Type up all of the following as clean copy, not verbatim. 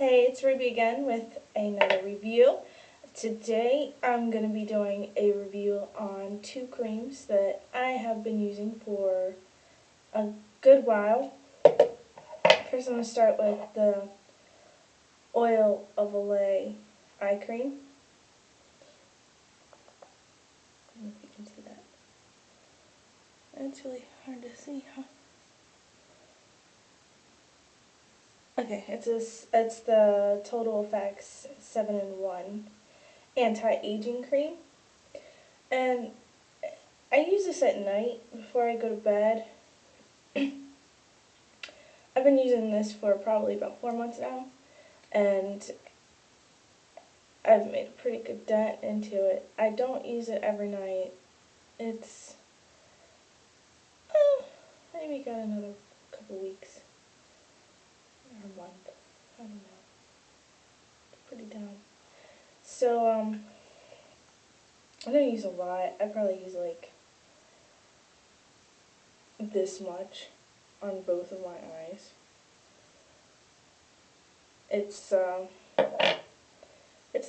Hey, it's Ruby again with another review. Today I'm going to be doing a review on two creams that I have been using for a good while. First I'm going to start with the Oil of Olay eye cream. I don't know if you can see that. It's really hard to see, huh? Okay, it's the Total Effects 7-in-1 anti-aging cream. And I use this at night before I go to bed. I've been using this for probably about 4 months now, and I've made a pretty good dent into it. I don't use it every night. It's maybe got another couple weeks or a month. I don't know. It's pretty down. So I don't use a lot. I probably use like this much on both of my eyes. It's a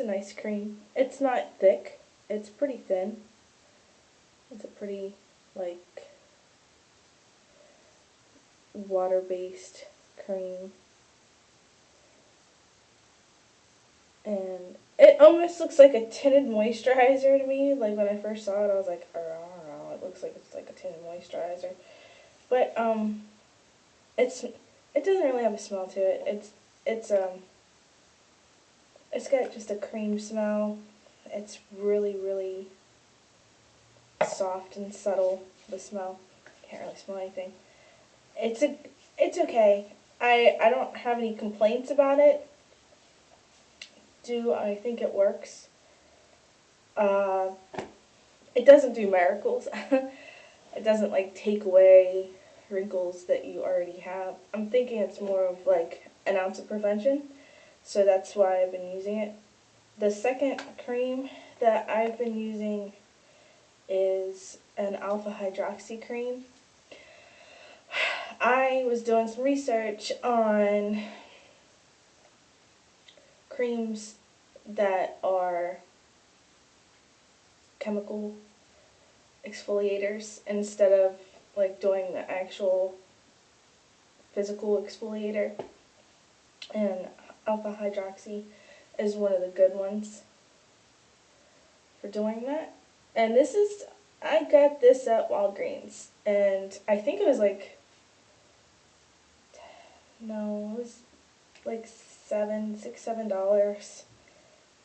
nice cream. It's not thick. It's pretty thin. It's a pretty like water-based cream. And it almost looks like a tinted moisturizer to me. Like when I first saw it, I was like, oh, it looks like it's like a tinted moisturizer. But it doesn't really have a smell to it. It's got just a cream smell. It's really, really soft and subtle, the smell. Can't really smell anything. It's okay. I don't have any complaints about it. I think it works. It doesn't do miracles. It doesn't like take away wrinkles that you already have. I'm thinking it's more of like an ounce of prevention. So that's why I've been using it. The second cream that I've been using is an alpha hydroxy cream. I was doing some research on creams that are chemical exfoliators instead of like doing the actual physical exfoliator, and alpha hydroxy is one of the good ones for doing that. And I got this at Walgreens, and I think it was like, no, it was like $7.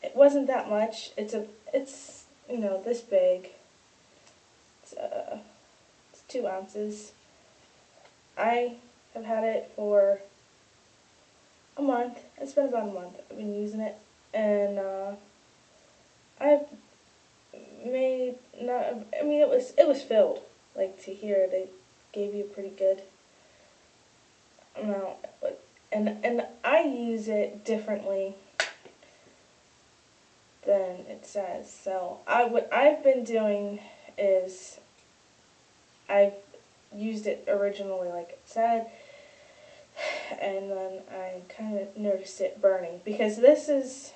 It wasn't that much. It's this big. It's 2 ounces. I have had it for a month. It's been about a month I've been using it, and I've made it was filled. Like to here, they gave you a pretty good amount, and I use it differently than it says. So what I've been doing is I've used it originally like it said, and then I kind of noticed it burning because this has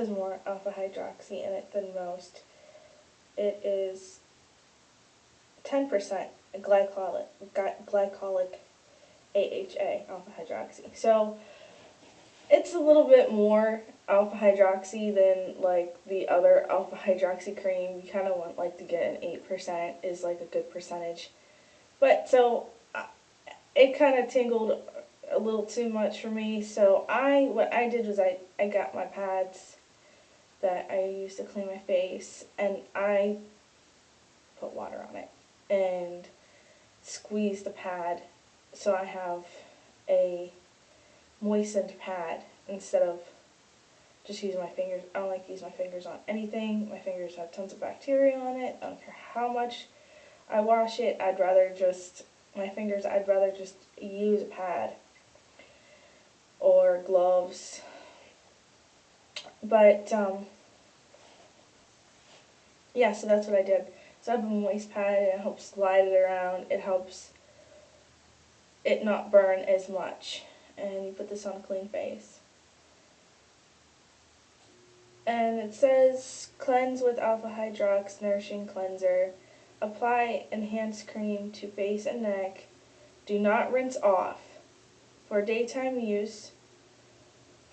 more alpha hydroxy in it than most. It is 10% glycolic AHA, alpha hydroxy. So it's a little bit more alpha hydroxy than like the other alpha hydroxy cream. You kind of want like to get an 8% is like a good percentage. But so it kind of tingled a little too much for me. So what I did was I got my pads that I used to clean my face, and I put water on it and squeeze the pad so I have a moistened pad instead of just using my fingers. I don't like to use my fingers on anything. My fingers have tons of bacteria on it. I don't care how much I wash it. I'd rather just use a pad or gloves. But yeah, so that's what I did. So I have a moist pad, and it helps slide it around. It helps it not burn as much. and you put this on a clean face. And it says, cleanse with alpha hydrox nourishing cleanser. Apply enhanced cream to face and neck. Do not rinse off. For daytime, use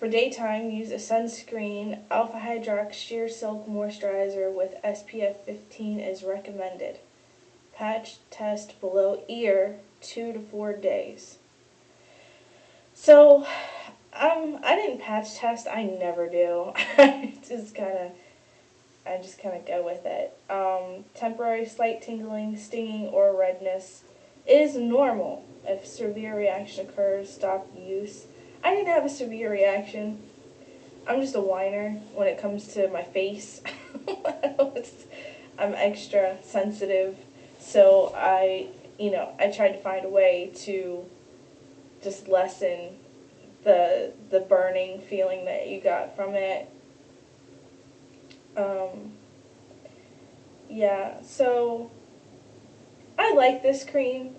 a sunscreen. Alpha hydrox sheer silk moisturizer with SPF 15 is recommended. Patch test below ear 2 to 4 days. So, I didn't patch test. I never do. I just kind of go with it. Temporary slight tingling, stinging, or redness is normal. If severe reaction occurs, stop use. I didn't have a severe reaction. I'm just a whiner when it comes to my face. I'm extra sensitive, so I tried to find a way to just lessen the burning feeling that you got from it. Yeah, so I like this cream.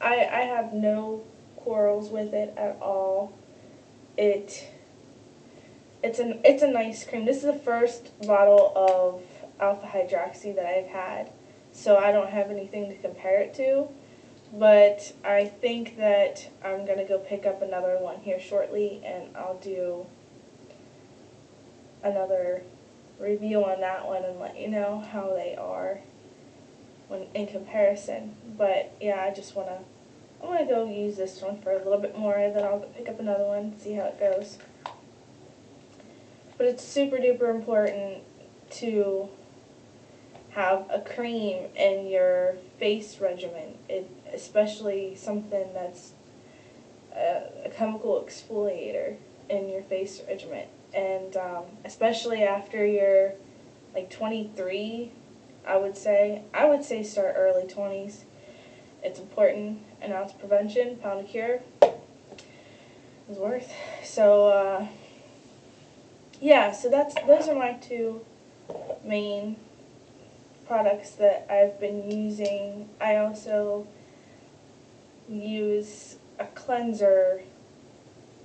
I have no quarrels with it at all. It's a nice cream. This is the first bottle of alpha hydroxy that I've had, so I don't have anything to compare it to. But I think that I'm going to go pick up another one here shortly, and I'll do another review on that one and let you know how they are when in comparison. But yeah, I want to go use this one for a little bit more, then I'll pick up another one, see how it goes. But it's super duper important to have a cream in your face regimen, especially something that's a chemical exfoliator in your face regimen. And especially after you're like 23, I would say start early 20s. It's important. An ounce prevention, pound a cure is worth. So yeah, so those are my two main products that I've been using. I also use a cleanser,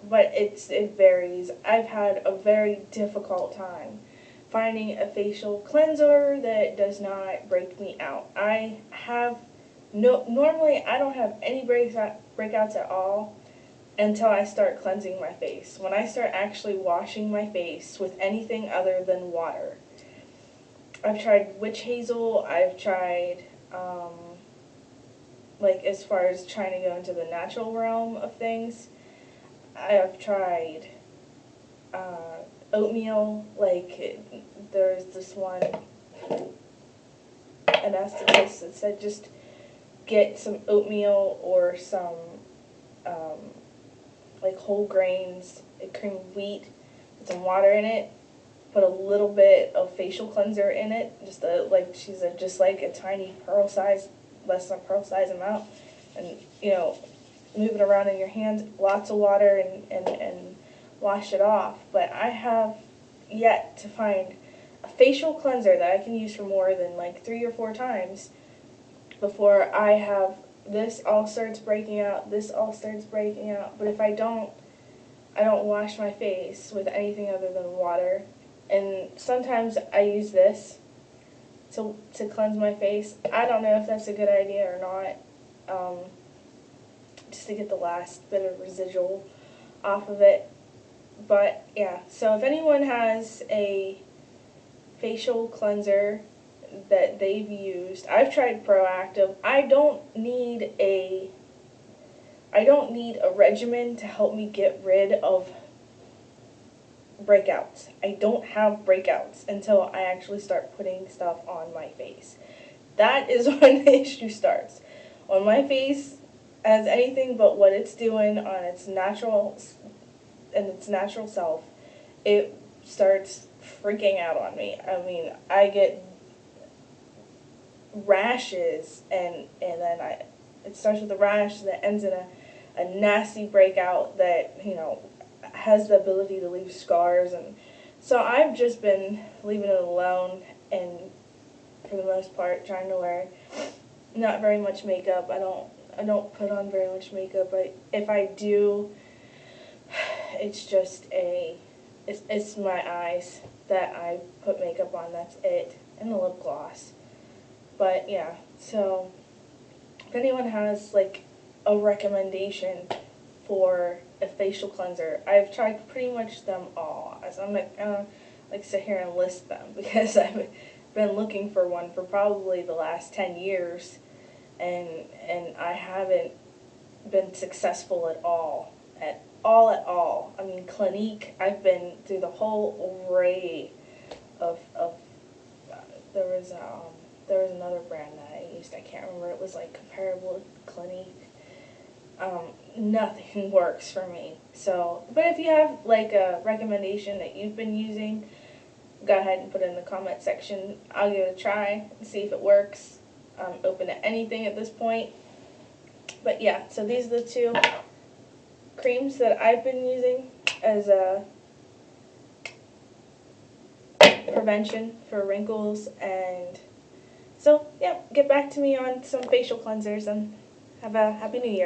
but it varies. I've had a very difficult time finding a facial cleanser that does not break me out. Normally I don't have any breakouts at all until I start cleansing my face. When I start actually washing my face with anything other than water. I've tried witch hazel, I've tried, as far as trying to go into the natural realm of things, I've tried oatmeal, there's this one anesthetist that said just get some oatmeal or some whole grains, cream wheat, with some water in it, put a little bit of facial cleanser in it, just like a tiny pearl size, less than a pearl size amount, and move it around in your hands, lots of water, and wash it off. But I have yet to find a facial cleanser that I can use for more than 3 or 4 times before I have this all starts breaking out, this all starts breaking out. But if I don't wash my face with anything other than water. And sometimes I use this to cleanse my face. I don't know if that's a good idea or not, just to get the last bit of residual off of it. But yeah, so if anyone has a facial cleanser that they've used, I've tried Proactive. I don't need a regimen to help me get rid of breakouts. I don't have breakouts until I actually start putting stuff on my face. That is when the issue starts. When my face has anything but what it's doing on its natural self, it starts freaking out on me. I mean, I get rashes, and then it starts with a rash that ends in a nasty breakout that has the ability to leave scars. And so I've just been leaving it alone, and for the most part trying to wear not very much makeup. I don't put on very much makeup. If I do, it's just it's my eyes that I put makeup on, that's it, and the lip gloss. But yeah, so if anyone has like a recommendation for a facial cleanser, I've tried pretty much them all. As I'm not gonna like sit here and list them because I've been looking for one for probably the last 10 years, and I haven't been successful at all. I mean, Clinique, I've been through the whole array of there was another brand that I used, I can't remember, it was like comparable to Clinique. Nothing works for me. So, but if you have like a recommendation that you've been using, go ahead and put it in the comment section. I'll give it a try and see if it works. I'm open to anything at this point. But yeah, so these are the two creams that I've been using as a prevention for wrinkles. And so yeah, get back to me on some facial cleansers and have a happy new year.